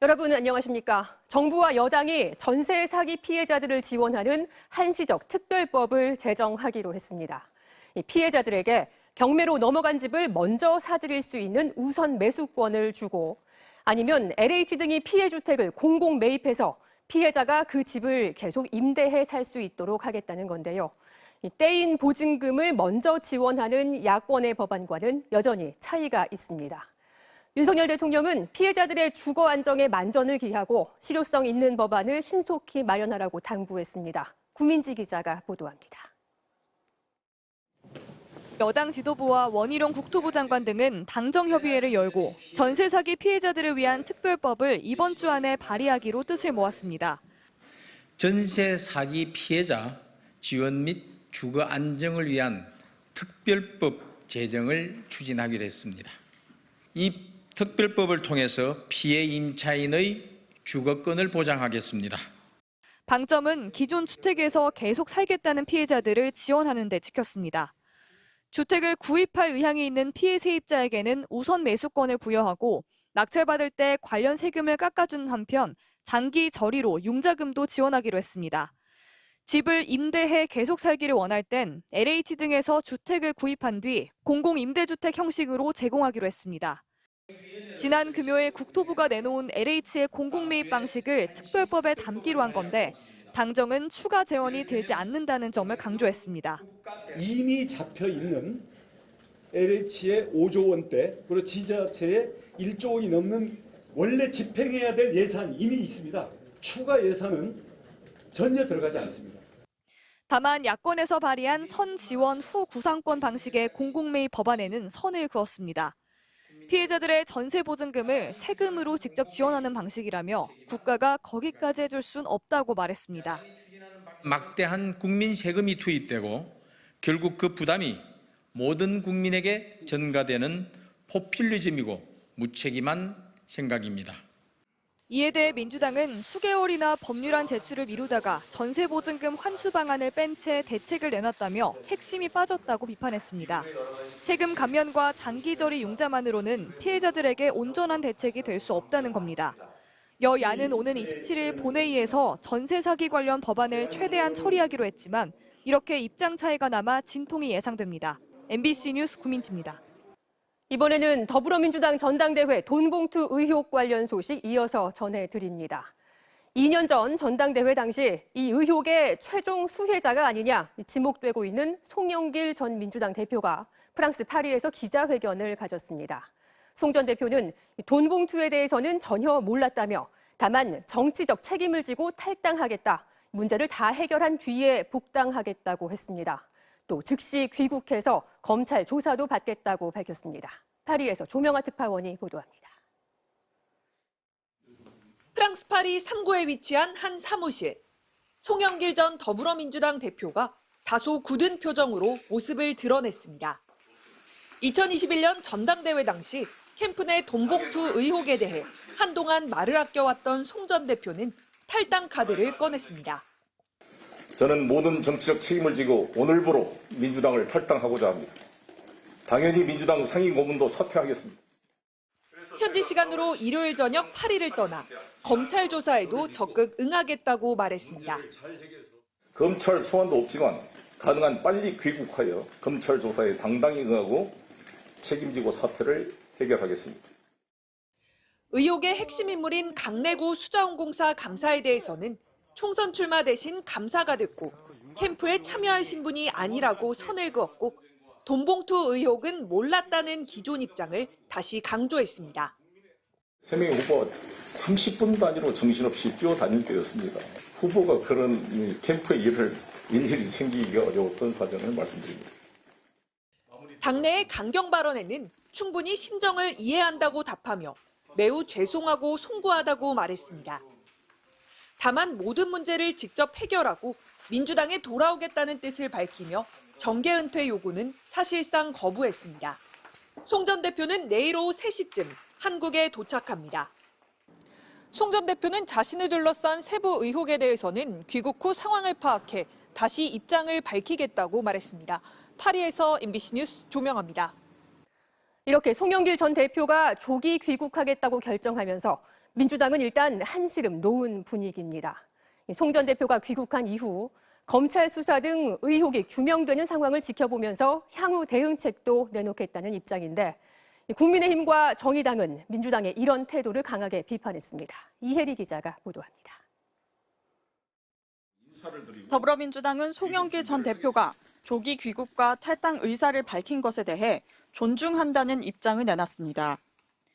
여러분 안녕하십니까? 정부와 여당이 전세 사기 피해자들을 지원하는 한시적 특별법을 제정하기로 했습니다. 이 피해자들에게 경매로 넘어간 집을 먼저 사들일 수 있는 우선 매수권을 주고 아니면 LH 등이 피해 주택을 공공 매입해서 피해자가 그 집을 계속 임대해 살 수 있도록 하겠다는 건데요. 떼인 보증금을 먼저 지원하는 야권의 법안과는 여전히 차이가 있습니다. 윤석열 대통령은 피해자들의 주거 안정에 만전을 기하고 실효성 있는 법안을 신속히 마련하라고 당부했습니다. 구민지 기자가 보도합니다. 여당 지도부와 원희룡 국토부 장관 등은 당정협의회를 열고 전세 사기 피해자들을 위한 특별법을 이번 주 안에 발의하기로 뜻을 모았습니다. 전세 사기 피해자 지원 및 주거 안정을 위한 특별법 제정을 추진하기로 했습니다. 이 특별법을 통해서 피해 임차인의 주거권을 보장하겠습니다. 방점은 기존 주택에서 계속 살겠다는 피해자들을 지원하는 데 찍혔습니다. 주택을 구입할 의향이 있는 피해 세입자에게는 우선 매수권을 부여하고 낙찰받을 때 관련 세금을 깎아주는 한편 장기 저리로 융자금도 지원하기로 했습니다. 집을 임대해 계속 살기를 원할 땐 LH 등에서 주택을 구입한 뒤 공공임대주택 형식으로 제공하기로 했습니다. 지난 금요일 국토부가 내놓은 LH의 공공매입 방식을 특별법에 담기로 한 건데 당정은 추가 재원이 들지 않는다는 점을 강조했습니다. 이미 잡혀 있는 LH의 5조 원대 그리고 지자체의 1조 원이 넘는 원래 집행해야 될 예산이 이미 있습니다. 추가 예산은 전혀 들어가지 않습니다. 다만 야권에서 발의한 선 지원 후 구상권 방식의 공공매입 법안에는 선을 그었습니다. 피해자들의 전세 보증금을 세금으로 직접 지원하는 방식이라며 국가가 거기까지 해줄 순 없다고 말했습니다. 막대한 국민 세금이 투입되고 결국 그 부담이 모든 국민에게 전가되는 포퓰리즘이고 무책임한 생각입니다. 이에 대해 민주당은 수개월이나 법률안 제출을 미루다가 전세보증금 환수 방안을 뺀 채 대책을 내놨다며 핵심이 빠졌다고 비판했습니다. 세금 감면과 장기저리 융자만으로는 피해자들에게 온전한 대책이 될 수 없다는 겁니다. 여야는 오는 27일 본회의에서 전세 사기 관련 법안을 최대한 처리하기로 했지만 이렇게 입장 차이가 남아 진통이 예상됩니다. MBC 뉴스 구민지입니다. 이번에는 더불어민주당 전당대회 돈봉투 의혹 관련 소식 이어서 전해드립니다. 2년 전 전당대회 당시 이 의혹의 최종 수혜자가 아니냐 지목되고 있는 송영길 전 민주당 대표가 프랑스 파리에서 기자회견을 가졌습니다. 송 전 대표는 돈봉투에 대해서는 전혀 몰랐다며 다만 정치적 책임을 지고 탈당하겠다, 문제를 다 해결한 뒤에 복당하겠다고 했습니다. 또 즉시 귀국해서 검찰 조사도 받겠다고 밝혔습니다. 파리에서 조명아 특파원이 보도합니다. 프랑스 파리 3구에 위치한 한 사무실. 송영길 전 더불어민주당 대표가 다소 굳은 표정으로 모습을 드러냈습니다. 2021년 전당대회 당시 캠프 내 돈봉투 의혹에 대해 한동안 말을 아껴왔던 송 전 대표는 탈당 카드를 꺼냈습니다. 저는 모든 정치적 책임을 지고 오늘부로 민주당을 탈당하고자 합니다. 당연히 민주당 상임 고문도 사퇴하겠습니다. 현지 시간으로 일요일 저녁 파리를 떠나 검찰 조사에도 적극 응하겠다고 말했습니다. 검찰 소환도 없지만 가능한 빨리 귀국하여 검찰 조사에 당당히 응하고 책임지고 사태를 해결하겠습니다. 의혹의 핵심 인물인 강래구 수자원공사 감사에 대해서는 총선 출마 대신 감사가 됐고 캠프에 참여할 신분이 아니라고 선을 그었고 돈봉투 의혹은 몰랐다는 기존 입장을 다시 강조했습니다. 3명의 후보가 30분 단위로 정신없이 뛰어다닐 때였습니다. 후보가 그런 캠프의 일을 일일이 챙기기가 어려웠던 사정을 말씀드립니다. 당내의 강경 발언에는 충분히 심정을 이해한다고 답하며 매우 죄송하고 송구하다고 말했습니다. 다만 모든 문제를 직접 해결하고 민주당에 돌아오겠다는 뜻을 밝히며 정계 은퇴 요구는 사실상 거부했습니다. 송 전 대표는 내일 오후 3시쯤 한국에 도착합니다. 송 전 대표는 자신을 둘러싼 세부 의혹에 대해서는 귀국 후 상황을 파악해 다시 입장을 밝히겠다고 말했습니다. 파리에서 MBC 뉴스 조명아입니다. 이렇게 송영길 전 대표가 조기 귀국하겠다고 결정하면서 민주당은 일단 한시름 놓은 분위기입니다. 송 전 대표가 귀국한 이후 검찰 수사 등 의혹이 규명되는 상황을 지켜보면서 향후 대응책도 내놓겠다는 입장인데 국민의힘과 정의당은 민주당의 이런 태도를 강하게 비판했습니다. 이혜리 기자가 보도합니다. 더불어민주당은 송영길 전 대표가 조기 귀국과 탈당 의사를 밝힌 것에 대해 존중한다는 입장을 내놨습니다.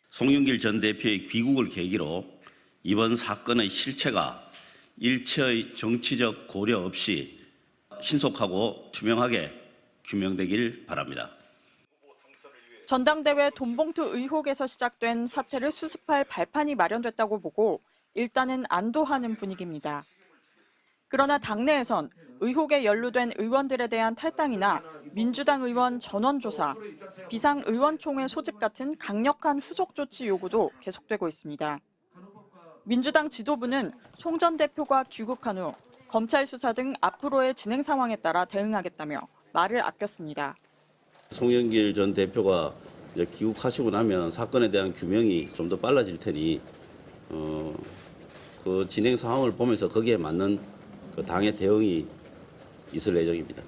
송영길 전 대표의 귀국을 계기로 이번 사건의 실체가 일체의 정치적 고려 없이 신속하고 투명하게 규명되길 바랍니다. 전당대회 돈봉투 의혹에서 시작된 사태를 수습할 발판이 마련됐다고 보고 일단은 안도하는 분위기입니다. 그러나 당내에선 의혹에 연루된 의원들에 대한 탈당이나 민주당 의원 전원조사, 비상의원총회 소집 같은 강력한 후속 조치 요구도 계속되고 있습니다. 민주당 지도부는 송 전 대표가 귀국한 후 검찰 수사 등 앞으로의 진행 상황에 따라 대응하겠다며 말을 아꼈습니다. 송영길 전 대표가 이제 귀국하시고 나면 사건에 대한 규명이 좀 더 빨라질 테니 그 진행 상황을 보면서 거기에 맞는 그 당의 대응이 있을 예정입니다.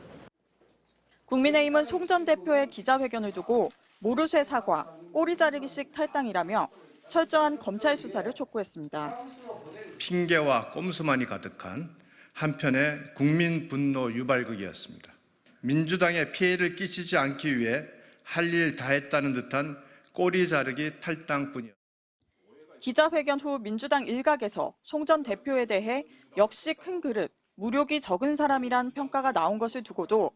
국민의힘은 송 전 대표의 기자회견을 두고 모르쇠 사과, 꼬리 자르기식 탈당이라며 철저한 검찰 수사를 촉구했습니다. 핑계와 꼼수만이 가득한 한편의 국민 분노 유발극이었습니다. 민주당에 피해를 끼치지 않기 위해 할 일 다 했다는 듯한 꼬리 자르기 탈당뿐이었습니다. 기자회견 후 민주당 일각에서 송 전 대표에 대해 역시 큰 그릇, 무력이 적은 사람이란 평가가 나온 것을 두고도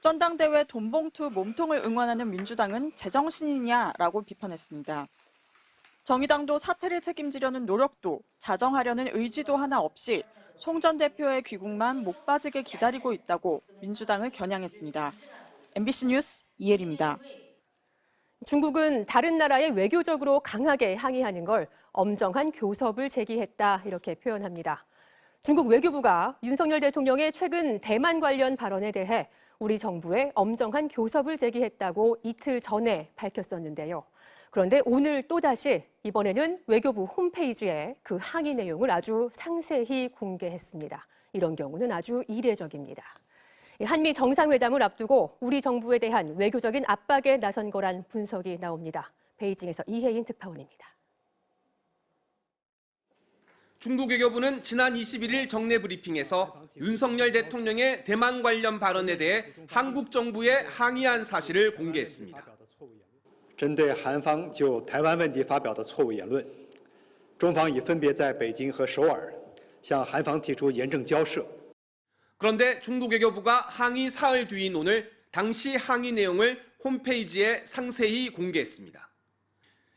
전당대회 돈봉투 몸통을 응원하는 민주당은 제정신이냐라고 비판했습니다. 정의당도 사태를 책임지려는 노력도 자정하려는 의지도 하나 없이 송 전 대표의 귀국만 못 빠지게 기다리고 있다고 민주당을 겨냥했습니다. MBC 뉴스 이혜리입니다. 중국은 다른 나라에 외교적으로 강하게 항의하는 걸 엄정한 교섭을 제기했다 이렇게 표현합니다. 중국 외교부가 윤석열 대통령의 최근 대만 관련 발언에 대해 우리 정부에 엄정한 교섭을 제기했다고 이틀 전에 밝혔었는데요. 그런데 오늘 또다시 이번에는 외교부 홈페이지에 그 항의 내용을 아주 상세히 공개했습니다. 이런 경우는 아주 이례적입니다. 한미 정상회담을 앞두고 우리 정부에 대한 외교적인 압박에 나선 거란 분석이 나옵니다. 베이징에서 이혜인 특파원입니다. 중국 외교부는 지난 21일 정례 브리핑에서 윤석열 대통령의 대만 관련 발언에 대해 한국 정부에 항의한 사실을 공개했습니다. 针对韩方就台湾问题发表的错误言论，中方已分别在北京和首尔向韩方提出严正交涉。 그런데 중국 외교부가 항의 사흘 뒤인 오늘 당시 항의 내용을 홈페이지에 상세히 공개했습니다.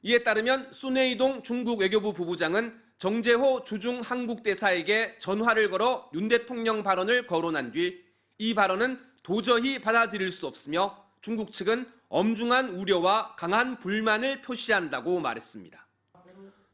이에 따르면 순회이동 중국 외교부 부부장은 정재호 주중 한국 대사에게 전화를 걸어 윤 대통령 발언을 거론한 뒤 이 발언은 도저히 받아들일 수 없으며 중국 측은 엄중한 우려와 강한 불만을 표시한다고 말했습니다.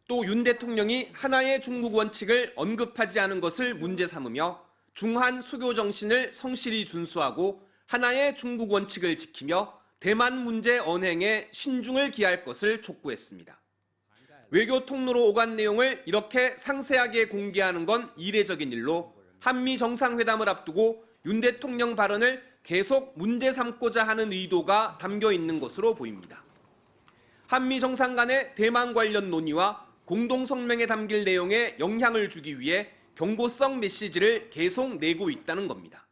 또 윤 대통령이 하나의 중국 원칙을 언급하지 않은 것을 문제 삼으며 중한 수교 정신을 성실히 준수하고 하나의 중국 원칙을 지키며 대만 문제 언행에 신중을 기할 것을 촉구했습니다. 외교 통로로 오간 내용을 이렇게 상세하게 공개하는 건 이례적인 일로 한미 정상회담을 앞두고 윤 대통령 발언을 계속 문제 삼고자 하는 의도가 담겨 있는 것으로 보입니다. 한미 정상 간의 대만 관련 논의와 공동성명에 담길 내용에 영향을 주기 위해 경고성 메시지를 계속 내고 있다는 겁니다.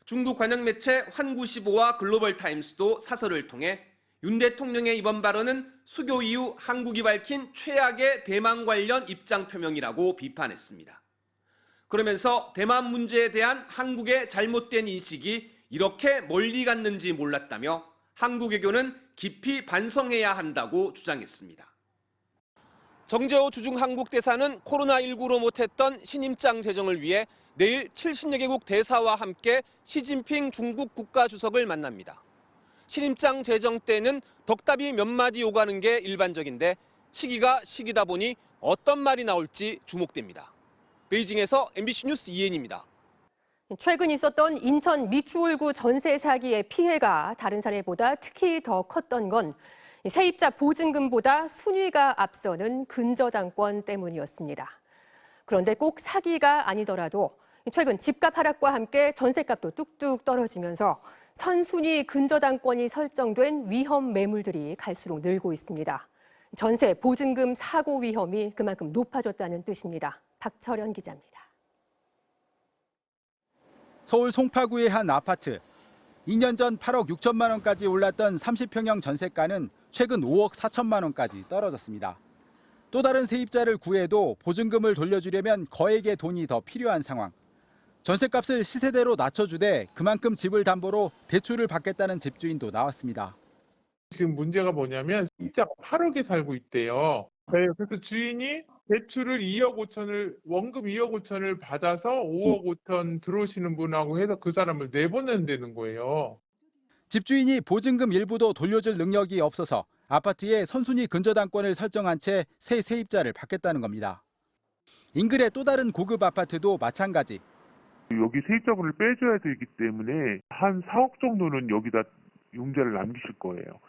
중국 관영 매체 환구시보와 글로벌타임스도 사설을 통해 윤 대통령의 이번 발언은 수교 이후 한국이 밝힌 최악의 대만 관련 입장 표명이라고 비판했습니다. 그러면서 대만 문제에 대한 한국의 잘못된 인식이 이렇게 멀리 갔는지 몰랐다며 한국 외교는 깊이 반성해야 한다고 주장했습니다. 정재호 주중 한국 대사는 코로나19로 못했던 신임장 제정을 위해 내일 70여 개국 대사와 함께 시진핑 중국 국가주석을 만납니다. 신임장 제정 때는 덕답이 몇 마디 오가는 게 일반적인데 시기가 시기다 보니 어떤 말이 나올지 주목됩니다. 베이징에서 MBC 뉴스 이혜인입니다. 최근 있었던 인천 미추홀구 전세 사기의 피해가 다른 사례보다 특히 더 컸던 건 세입자 보증금보다 순위가 앞서는 근저당권 때문이었습니다. 그런데 꼭 사기가 아니더라도 최근 집값 하락과 함께 전셋값도 뚝뚝 떨어지면서 선순위 근저당권이 설정된 위험 매물들이 갈수록 늘고 있습니다. 전세 보증금 사고 위험이 그만큼 높아졌다는 뜻입니다. 박철현 기자입니다. 서울 송파구의 한 아파트. 2년 전 8억 6천만 원까지 올랐던 30평형 전세가는 최근 5억 4천만 원까지 떨어졌습니다. 또 다른 세입자를 구해도 보증금을 돌려주려면 거액의 돈이 더 필요한 상황. 전세값을 시세대로 낮춰주되 그만큼 집을 담보로 대출을 받겠다는 집주인도 나왔습니다. 지금 문제가 뭐냐면 세입자가 8억에 살고 있대요. 네, 그래서 주인이 대출을 2억 5천을 원금 2억 5천을 받아서 5억 5천 들어오시는 분하고 해서 그 사람을 내보낸다는 거예요. 집주인이 보증금 일부도 돌려줄 능력이 없어서 아파트에 선순위 근저당권을 설정한 채 새 세입자를 받겠다는 겁니다. 인근의 또 다른 고급 아파트도 마찬가지. 여기 세입자분을 빼줘야 되기 때문에 한 4억 정도는 여기다 융자를 남기실 거예요.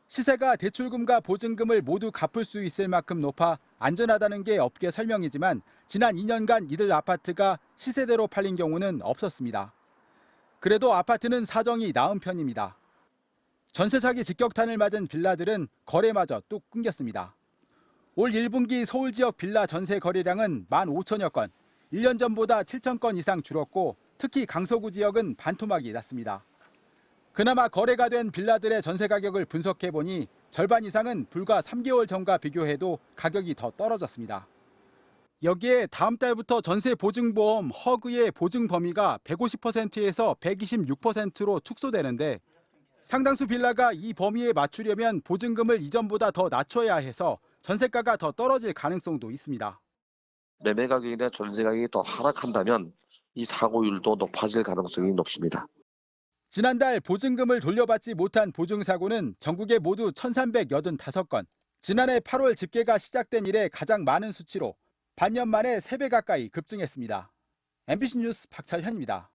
시세가 대출금과 보증금을 모두 갚을 수 있을 만큼 높아 안전하다는 게 업계 설명이지만 지난 2년간 이들 아파트가 시세대로 팔린 경우는 없었습니다. 그래도 아파트는 사정이 나은 편입니다. 전세 사기 직격탄을 맞은 빌라들은 거래마저 뚝 끊겼습니다. 올 1분기 서울 지역 빌라 전세 거래량은 15,000여 건, 1년 전보다 7천 건 이상 줄었고 특히 강서구 지역은 반토막이 났습니다. 그나마 거래가 된 빌라들의 전세 가격을 분석해보니 절반 이상은 불과 3개월 전과 비교해도 가격이 더 떨어졌습니다. 여기에 다음 달부터 전세 보증보험 허그의 보증 범위가 150%에서 126%로 축소되는데 상당수 빌라가 이 범위에 맞추려면 보증금을 이전보다 더 낮춰야 해서 전세가가 더 떨어질 가능성도 있습니다. 매매 가격이나 전세 가격이 더 하락한다면 이 사고율도 높아질 가능성이 높습니다. 지난달 보증금을 돌려받지 못한 보증사고는 전국에 모두 1,385건. 지난해 8월 집계가 시작된 이래 가장 많은 수치로 반년 만에 3배 가까이 급증했습니다. MBC 뉴스 박철현입니다.